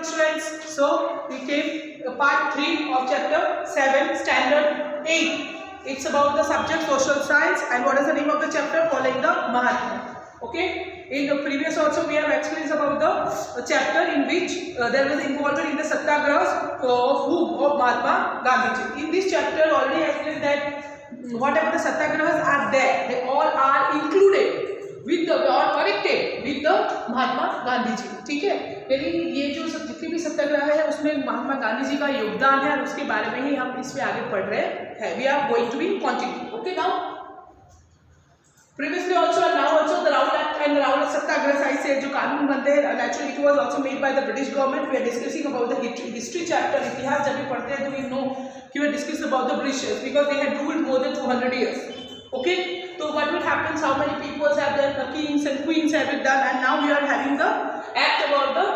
students? So we came part 3 of chapter 7, standard 8. It's about the subject social science, and what is the name of the chapter? Following the Mahatma. Okay. In the previous also we have explained about the chapter in which there was involvement in the satyagrahas of Mahatma Gandhi. In this chapter already I explained that whatever the satyagrahas are there, they all are included with the or connected with the Mahatma Gandhi ji. ठीक है, यानी ये जो जितनी भी सत्याग्रह है उसमें महात्मा गांधी जी का योगदान है और उसके बारे में ही हम इसमें आगे पढ़ रहे हैं. We are going to be continue. Okay, now previously also and now also the Raoul Act and the Raoul Satyagraha I said जो कानून बनते हैं, naturally it was also made by the British government. We are discussing about the history chapter. इतिहास जब भी पढ़ते हैं तो we know कि we are discussing about the British because they had ruled more than 200 years. Okay, so what will happen? How many people have their kings and queens have it done, and now we are having the act about the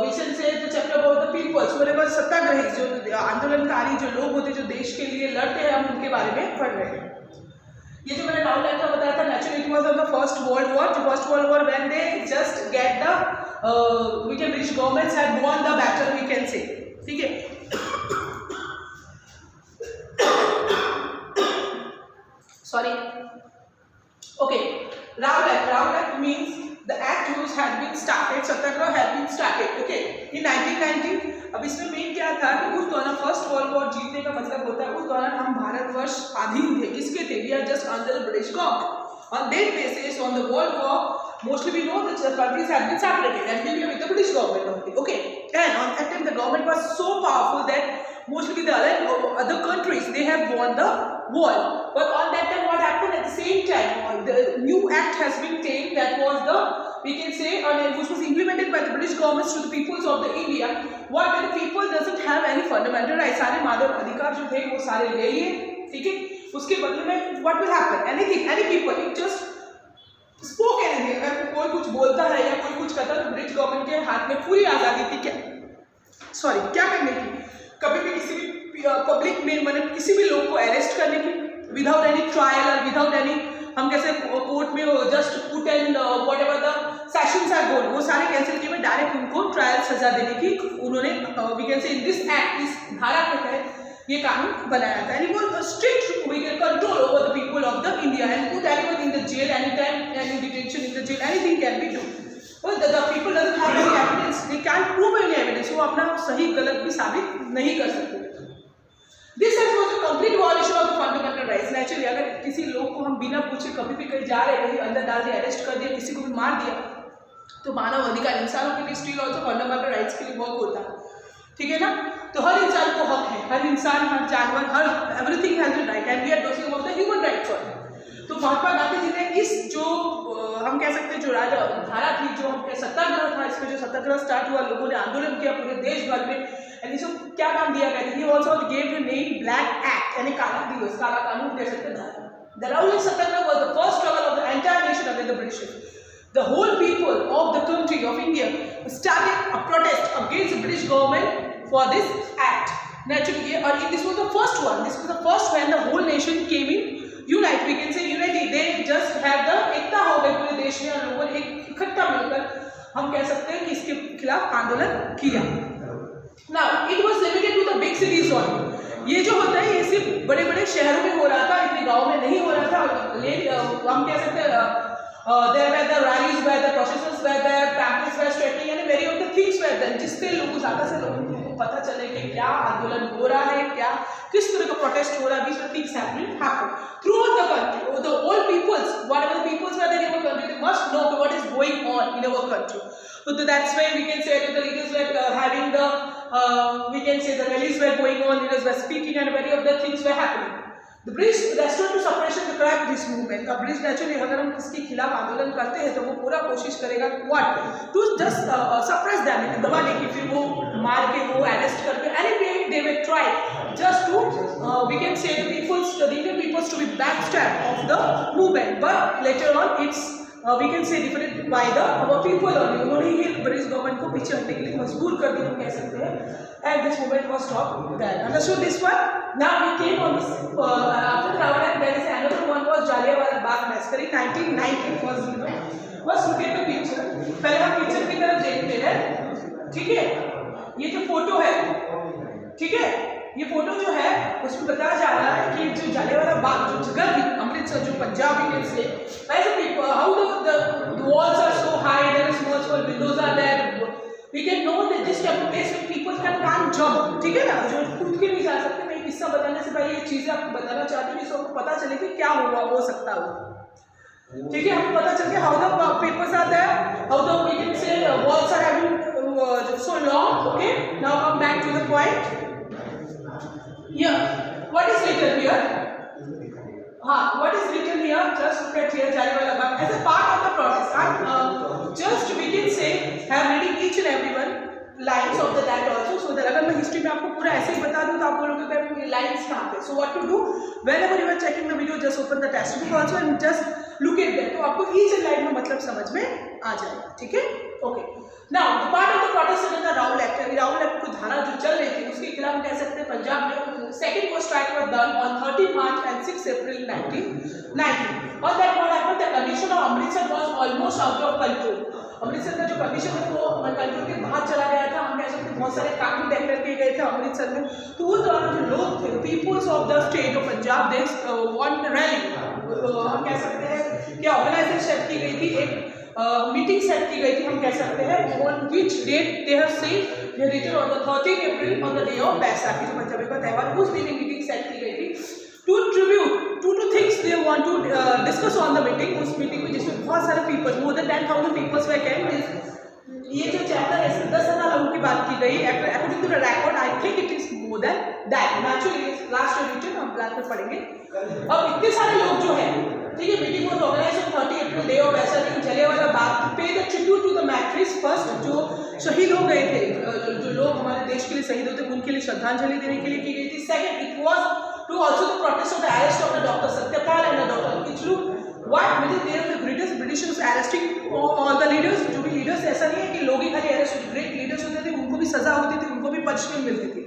we should say the chapter about the people. So whatever सत्याग्रही जो आंदोलनकारी जो लोग होते जो देश के लिए लड़ते हैं, हम उनके बारे में पढ़ रहे हैं. ये जो मैंने राउल एक्ट का बताया था, naturally it was on the first world war when they just get the we can British governments had won the battle, we can say. ठीक है, sorry. Okay, Raoul Act means the act which had been started, satyagraha had been started. Okay, in 1919. अब इसमें main क्या था कि उस दौरान first world war जीतने का मतलब होता है उस दौरान हम भारतवर्ष स्वाधीन थे. किसके थे? We are just under the British government. On that basis, on the world war, mostly we know that the countries have been separated and we were with the British government only. Okay, and on that time the government was so powerful that mostly the other countries they have won the war. But on that time, what happened at the same time? The new act has been taken that was the we can say which was implemented by the British governments to the peoples of the India. What the people doesn't have any fundamental rights. सारे मानव अधिकार जो थे वो सारे ले लिए. ठीक है, उसके बदले में what will happen? Anything, any people, it just spoke anything. अगर कोई कुछ बोलता है या कोई कुछ करता है तो ब्रिटिश गवर्नमेंट के हाथ में पूरी आज़ादी थी क्या करने की. कभी भी किसी भी पब्लिक में मतलब किसी भी लोग को अरेस्ट करने की विदाउट एनी ट्रायल और विदाउट एनी हम कैसे कोर्ट में just put and whatever the sessions are gone वो सारे कैंसिल किए, डायरेक्ट उनको ट्रायल सजा देने की उन्होंने वी कैन से इन दिस एक्ट इस धारा के तहत ये कानून बनाया था. एंड वो strict we can control over the people of the India and put anyone in the jail any time any detention in the jail anything can be do. But the people doesn't have any evidence. They can't prove any evidence. वो अपना सही गलत भी साबित नहीं कर सकते. This was a complete violation of the fundamental rights. Naturally, अगर किसी लोग को हम बिना पूछे कभी भी कहीं जा रहे कहीं अंदर डाल दिया, अरेस्ट कर दिया, किसी को भी मार दिया, तो मानव अधिकार इंसानों के लिए स्टिल ऑल्सो फंडामेंटल राइट्स के लिए वर्क होता है. ठीक है ना, तो हर इंसान को हक है, हर इंसान, हर जानवर, हर everything has a right and we are talking about the human rights also. तो महात्मा गांधी जी ने इस जो हम कह सकते हैं जो राजा धारा थी जो हम सत्याग्रह था, इसमें जो सत्याग्रह स्टार्ट हुआ, लोगों ने आंदोलन किया पूरे देश भर में, एंड इसको क्या नाम दिया गया था? ही also gave the name black act, यानी काला दिवस, काला कानून कह सकते हैं. The Raul Satyagraha was the first struggle of the entire nation against the British. The whole people of the country of India started a protest against the British government for this act. Naturally, and this was the first one. This was the first when the whole nation came in unite. We can say unity. They just had the एकता हो गई पूरे देश में और लोगों ने एक इकट्ठा मिलकर हम कह सकते हैं कि इसके खिलाफ आंदोलन किया. Now it was limited to the big cities only. ये जो होता है ये सिर्फ बड़े बड़े शहरों में हो रहा था, इतने गाँव में नहीं हो रहा था. हम कह सकते हैं there were the rallies, where the processions were there, pamphlets were stretching, and many of the things were there. जिससे लोगों ज़्यादा से लोगों को पता चले कि क्या आंदोलन हो रहा है, क्या किस तरह का प्रोटेस्ट हो रहा है. These were things happening throughout the country. The all peoples, whatever the peoples were there in our country, they must know what is going on in our country. So that's why we can say that the leaders were having the we can say the rallies were going on, leaders were speaking, and many of the things were happening. The British restored to suppression to crack this movement. अब British naturally अगर हम किसके खिलाफ आंदोलन करते हैं तो वो पूरा कोशिश करेगा what to just suppress them, दबाने की, फिर वो मार के वो अरेस्ट करके anyway they will try just to we can say the Indian peoples to be backstab of the movement, but later on it's we can say defeated by our people only. उन्होंने ही British government को पीछे हटने के लिए मजबूर कर दिया, हम कह सकते हैं. And this movement was stopped there. Understood this one? Now we came on this after the Raoul Act. There is another one was Jallianwala Bagh massacre in 1919. First look at the picture. पहले हम picture की तरफ देखते हैं. ठीक है, ये जो फोटो है, ठीक है, ये फोटो जो है उसमें बताया जा रहा है कि जो जलियांवाला बाग जो जगह थी अमृतसर, जो पंजाब इंडियन स्लेव, ऐसे people how the walls are so high, there is small small windows are there, we can know that this place where people can't jump, ठीक है ना, जो कूद के नहीं जा सकते। मैं किस्सा बताने से पहले ये चीजें आपको बताना चाहती हूँ, इसको पता चले कि क्या हो सकता है, ठीक है, हमको पता चल गया how the papers are there, how the we can say walls are having so long, okay, now come back to the point. Yeah, what is written here? What is written here? Just look at here, Jallianwala Bagh as a part of the process. And just we can say have reading each and everyone lines of the that also, so that अगर मैं history में आपको पूरा ऐसे ही बता दूँ तो आप बोलोगे कि लाइन्स कहाँ पे। So what to do? Whenever you are checking the video, just open the text book also and just look at that. तो आपको each and line में मतलब समझ में आ जाएगा, ठीक है? Okay. Now the part of the protest under the Raoul Act, Rahul act को धारा जो चल रही थी उसके खिलाफ हम कह सकते हैं पंजाब में second was strike was done on 30 March and 6 April 1990. On that what happened, the condition of Amritsar was almost out of control. Amritsar का जो कंडीशन है वो कंट्रोल के बाहर चला गया था, हम कह सकते हैं बहुत सारे कानून डेक्लेयर किए गए थे अमृतसर में। तो उस दौरान जो लोग थे, peoples of the state of Punjab, they want rally, हम कह सकते हैं कि ऑर्गेनाइजेशन सेट की गई थी, एक मीटिंग सेट की गई थी, हम कह सकते हैं on which date they have seen the return on the 13 April on the day of Baisakhi, जो पंजाबी का त्यौहार, उस दिन मीटिंग सेट की गई थी to tribute two things they want to discuss on the meeting. उस मीटिंग में जिसमें बहुत सारे people, more than 10,000 people were attended. ये जो चैप्टर है इसमें 10,000 लोगों की बात की गई, according to the record I think it is more than that. Naturally last written हम ब्लैक में पढ़ेंगे। अब इतने सारे लोग जो है, ठीक है, meeting was organized on 30 April day of Baisakhi, Jallianwala Bagh to pay the tribute to the martyrs first, जो शहीद हो गए थे, जो लोग हमारे देश के लिए शहीद होते उनके लिए श्रद्धांजलि देने के लिए की गई थी। Second it was to also the protest of the arrest of the Dr. Satyapal and the Dr. Kichlu. What with they are the greatest Britishers arresting all the leaders, जो भी लीडर्स, ऐसा नहीं है कि लोग ही खाली अरेस्ट होते, great leaders होते थे, उनको भी सजा होती थी, उनको भी पनिशमेंट मिलती थी,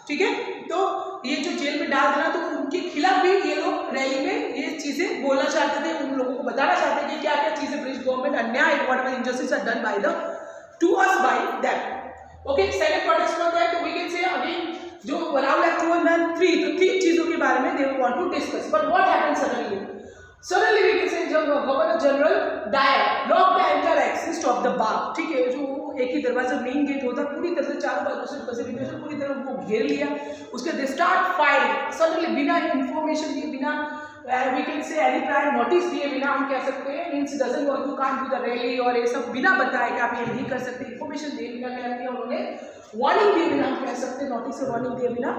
ठीक है। तो ये जो जेल में डाल देना, तो उनके खिलाफ भी ये लोग रैली में ये चीजें बोलना चाहते थे, उन लोगों को बताना चाहते थे कि क्या क्या चीजें ब्रिटिश गवर्नमेंट अन्याय, what injustice are done by the to us by that. Okay, second protest for that, तो वी कैन से अगेन जो राउल एक्ट 2003, तो तीन चीजों के बारे में they want to discuss, but what happened suddenly we can say जब governor general Dyer lock the entire exits of the Bagh, ठीक है, जो एक ही दरवाजा मेन गेट होता, पूरी तरह से चारों बाजू से फैसिलिटेशन पूरी तरह उनको घेर लिया, उसके दे स्टार्ट फायरिंग सडनली, बिना इंफॉर्मेशन दिए, बिना we can say any prior notice दिए, बिना हम कह सकते हैं means doesn't want to can't do the rally और ये सब बिना बताए कि आप ये नहीं कर सकते, इंफॉर्मेशन दिए बिना क्या किया उन्होंने, वार्निंग दिए बिना, हम कह सकते हैं नोटिस से वार्निंग दिए बिना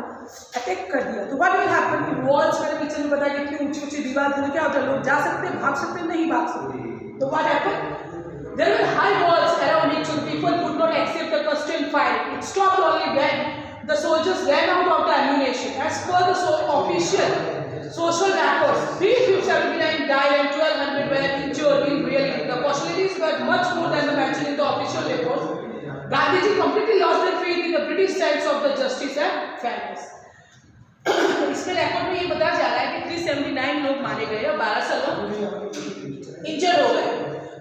अटैक कर दिया। तो व्हाट विल हैपन कि वॉल्स मैंने पिक्चर में बताया कितनी ऊंची ऊंची दीवार थी, क्या होता है, लोग जा सकते हैं, भाग सकते हैं, नहीं भाग सकते। तो what happen, there were high walls around it, so people could not accept the constant fire, it stopped only when the soldiers ran out of the ammunition. As per the official social records, 379 died and 1,200 were injured in reality. The casualties were much more than the mentioned in the official reports. Gandhiji completely lost their faith in the British sense of the justice and fairness. इसमें record में ये बताया जा रहा है कि 379 लोग मारे गए और 1200 लोग इंजर्ड हो गए।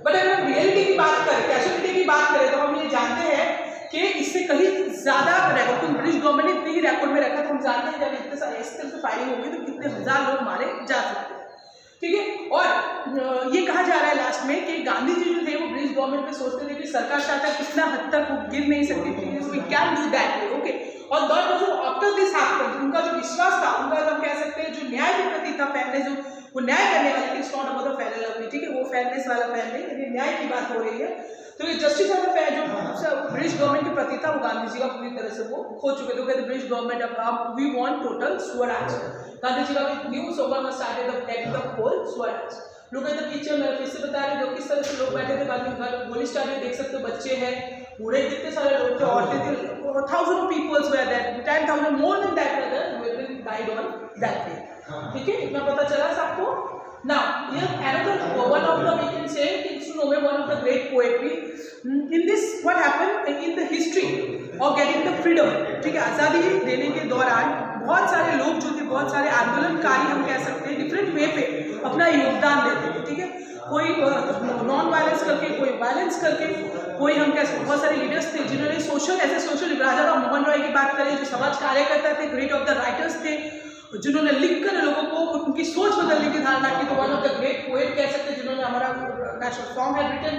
बट अगर हम रियलिटी की बात करें, कैजुअलिटी की बात करें, तो हम ये जानते हैं कि इससे कहीं ज्यादा रिकॉर्ड, तो ब्रिटिश गवर्नमेंट ने इतने ही रिकॉर्ड में रखा, तो हम जानते हैं जब इतने सारे इस तरह से फायरिंग होगी तो कितने हजार लोग मारे जा सकते हैं, ठीक है। और ये कहा जा रहा है लास्ट में कि गांधी जी जो थे वो ब्रिटिश गवर्नमेंट में सोचते थे कि सरकार चाहता है कितना हद तक वो गिर नहीं सकती, we can do that, okay. और आफ्टर दिस हैपेंड, उनका जो विश्वास था, उनका जो हम कह सकते हैं जो न्याय के प्रति था, फेयरनेस, जो वो न्याय करने वाले थे, it's not about the fair lovely, ठीक है, वो फेयरनेस वाला फेयर नहीं, लेकिन न्याय की बात हो रही है। तो ये जस्टिस एंड फेयर जो ब्रिटिश गवर्नमेंट के प्रति था, वो गांधी जी का पूरी तरह से वो खो चुके थे। कहते ब्रिटिश गवर्नमेंट अब we want total swaraj, Gandhi ji का new slogan started the getting the whole swaraj. लोग कहते पिक्चर में फिर से बता रहे जो किस तरह से लोग बैठे थे, बाकी गोली स्टार्टेड, देख सकते हो, बच्चे हैं, बूढ़े, कितने सारे लोग थे, औरतें थी, 1000 of people were there, 10,000 more than that were there who have died on that day, ठीक है, इतना पता चला सबको। Now, here another one of the we can say one of the great poetry. In this, what happened in the history of getting the freedom, ठीक है, आज़ादी देने के दौरान बहुत सारे लोग जो थे, बहुत सारे आंदोलनकारी हम कह सकते हैं, डिफरेंट वे पे अपना योगदान देते थे, ठीक है। कोई नॉन वायलेंस करके, कोई वायलेंस करके, कोई हम कैसे, बहुत सारे लीडर्स थे जिन्होंने सोशल, एज ए सोशल, राजा राम मोहन रॉय की बात करें जो समाज कार्यकर्ता थे, ग्रेट ऑफ द राइटर्स थे, जिन्होंने लिखकर लोगों को उनकी सोच बदलने की धारणा की, तो one of the great poet कह सकते हैं जिन्होंने हमारा national song had written.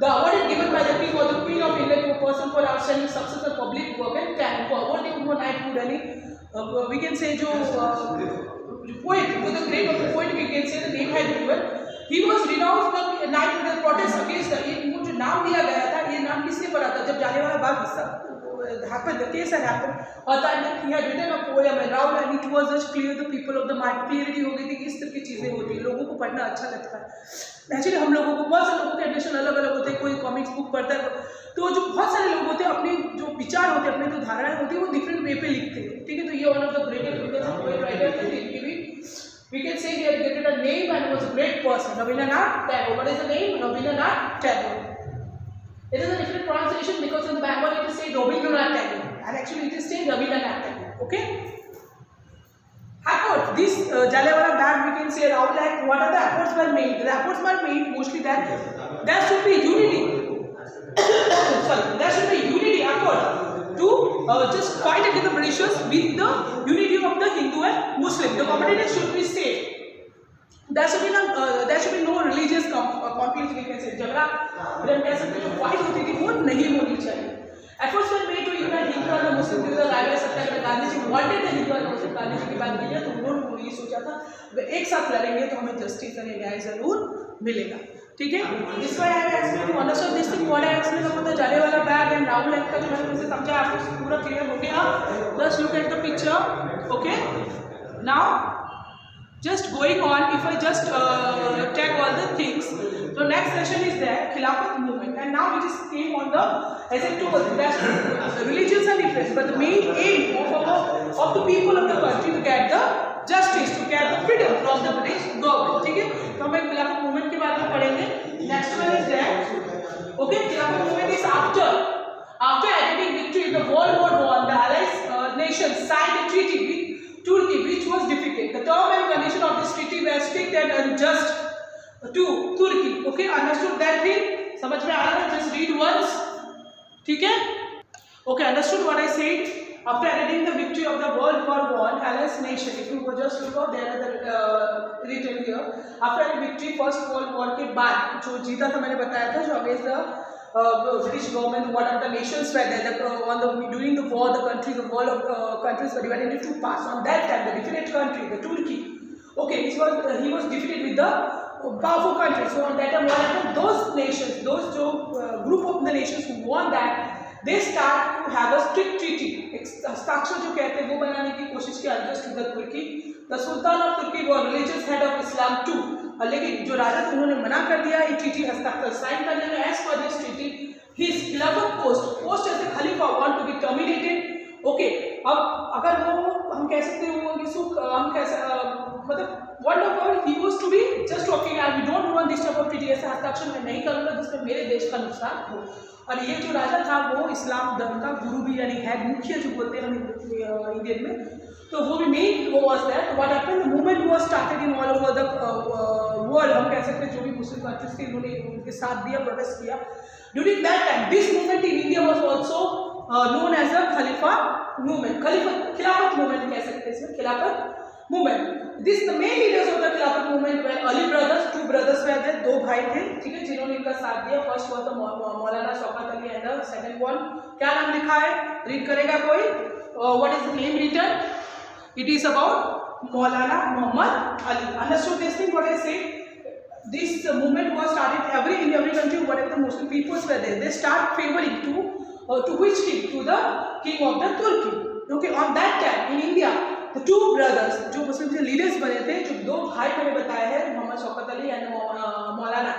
The award is given by the King or the Queen of India to a person for outstanding success of public work and talent. वो award देंगे वो knighthood यानी we can say जो poet, वो the great of the poet we can say the name had given. He was renounced the night with the protest against the, इनको जो नाम दिया गया था, ये नाम किसने पढ़ा था जब जालियांवाला बाग हिस्सा happened, the case had happened, और that he had written a poem and Rao and it was just clear the people of the mind, clarity हो गई थी कि इस तरह की चीज़ें होती हैं, लोगों को पढ़ना अच्छा लगता है. एक्चुअली हम लोगों को, बहुत सारे लोगों के एडिशन अलग अलग होते हैं, कोई कॉमिक्स बुक पढ़ता है, तो जो बहुत सारे लोग होते हैं अपने जो विचार होते हैं, अपने जो धारणाएं होती है वो डिफरेंट वे पे लिखते हैं. ठीक है, तो ये one of the greatest poet writer थे जिनकी भी we can say he had given a name and was a great person. Rabindranath Tagore. What is the name? Rabindranath Tagore. It is a different pronunciation because in the Bengal it is said Rabindranath Tagore and actually it is said Rabindranath Tagore. Okay. Efforts. This Jallianwala Bagh we can say around like what are the efforts were made? The efforts were made mostly that there should be unity. Sorry, there should be unity effort to just fight against the Britishers with the unity of the Hindu and Muslim. The communities should be safe. There should be no religious conflict. We can say झगड़ा हम कह सकते हैं जो fight होती थी वो नहीं होनी चाहिए. Efforts were made to unite Hindu and Muslim with the Raja Satyagraha. Gandhi ji wanted the Hindu and Muslim. Gandhi ji की बात की है तो उन्होंने ये सोचा था एक साथ लड़ेंगे तो हमें जस्टिस और न्याय जरूर मिलेगा. ठीक है, this why I explained to understand this thing what I explained about the Jallianwala Bagh and Rahul Act का जो मैंने तुमसे समझा आपको पूरा क्लियर हो गया. Just look at the picture. Okay, now just going on, if I just take all the things, so next session is there Khilafat movement, and now we just came on the, as I told, that's religions are different, but the main aim of the people of the country to get the justice, to get the freedom from the British government. ठीक है, तो हम एक खिलाफत movement के बारे में पढ़ेंगे. Next one is that okay, Khilafat movement is after attaining victory in the World War I, the Allied nations signed a treaty with Turkey, which was defeated. The term and condition of this treaty were strict and unjust to Turkey. Okay, understood that thing? समझ में आ रहा है? Just read once. ठीक है? Okay, understood what I said? After attaining the victory of the World War I, Allied nation, if you just look out there, written here. After the victory, First World War के बाद जो जीता था मैंने बताया था, जो against the British government, what are the nations were there? During the war, the world of countries were divided into two parts. On that time, the defeated country, the Turkey, okay, he was defeated with the powerful countries. So on that time, what happened? Those nations, those group of the nations who won that, they start to have a strict treaty. हस्ताक्षर जो कहते हैं वो बनाने की कोशिश की against the Turkey. The Sultan of Turkey was religious head of Islam too. लेकिन जो राजा थे उन्होंने मना कर दिया ये ट्रीटी हस्ताक्षर साइन करने में. As per this treaty, his खिलाफत post as a Khalifa want to be terminated. Okay, अब अगर वो हम कह सकते हैं वो सुख हम कैसे मतलब whatever he was to be just talking and we don't want this type of treaty. ऐसा हस्ताक्षर मैं नहीं करूँगा जिसमें मेरे देश का नुकसान हो. और ये जो राजा था वो इस्लाम धर्म का गुरु भी यानी हेड मुख्य जो बोलते हैं हम इंडियन में, तो वो भी मेन वो was that. What happened, the movement was started in all over the world. हम कह सकते हैं जो भी मुस्लिम कंट्रीज थे उन्होंने उनके साथ दिया, प्रोटेस्ट किया. During that time this movement in India was also known as the Khalifa movement. खिलाफत मूवमेंट कह सकते हैं इसमें, खिलाफत movement. This the main leaders of the Khilafat movement were Ali brothers. Two brothers were there, दो भाई थे. ठीक है, जिन्होंने इनका साथ दिया. First was the Maulana Shaukat Ali and the second one क्या नाम लिखा है, रीड करेगा कोई? What is the name written? It is about Maulana Muhammad Ali. Understood this thing? What I say? This movement was started in every country. Whatever the Muslim peoples were there, they start favoring to which king? To the king of the Turkey. Okay, on that time in India. The two brothers जो मुस्लिम से leaders बने थे, जो दो भाई मैंने बताए हैं, Mohammad Shaukat Ali and Maulana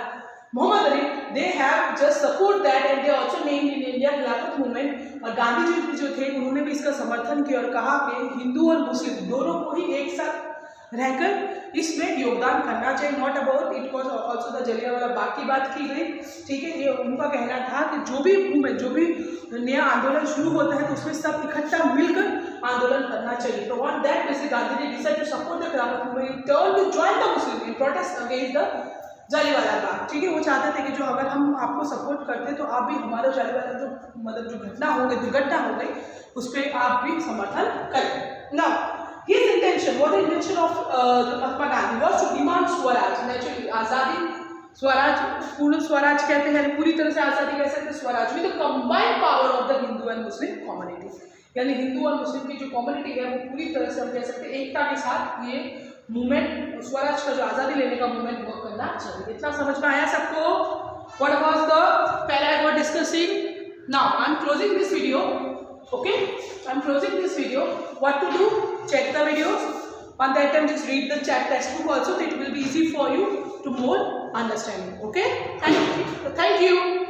Mohammad Ali, they have just support that and they also named in India खिलाफत मूवमेंट. और गांधी जी जो थे उन्होंने भी इसका समर्थन किया और कहा कि हिंदू और मुस्लिम दोनों को ही एक साथ रहकर इसमें योगदान करना चाहिए. Not about it was also the Jallianwala Bagh की बात की गई. ठीक है, ये उनका कहना था कि जो भी मूवमेंट, जो भी नया आंदोलन शुरू होता है तो उसमें सब इकट्ठा मिलकर आंदोलन करना चाहिए. तो on that basis Gandhi ji decide to support the Khilafat movement, turn to join the Muslim in protest against the Jallianwala Bagh, ठीक है। वो चाहते थे कि जो अगर हम आपको सपोर्ट करते तो आप भी हमारा जालियांवाला जो मतलब जो घटना हो गई, दुर्घटना हो गई, उस पर आप भी समर्थन करें। Now his intention, what the intention of Mahatma Gandhi was to demand swaraj, naturally azadi, swaraj, पूर्ण स्वराज कहते हैं, पूरी तरह से आज़ादी कह सकते हैं, Swaraj with the combined power of the Hindu and Muslim community, यानी हिंदू और मुस्लिम की जो कम्युनिटी है वो पूरी तरह से हम कह सकते हैं एकता के साथ ये मूवमेंट, स्वराज का जो आज़ादी लेने का मूवमेंट वर्क करना चाहिए। इतना समझ में आया सबको? व्हाट वाज द पहले I was discussing, now I am closing this video, okay, I am closing this video. What to do? Check the videos, on that time just read the chat textbook also, it will be easy for you to more understanding, okay, and thank you.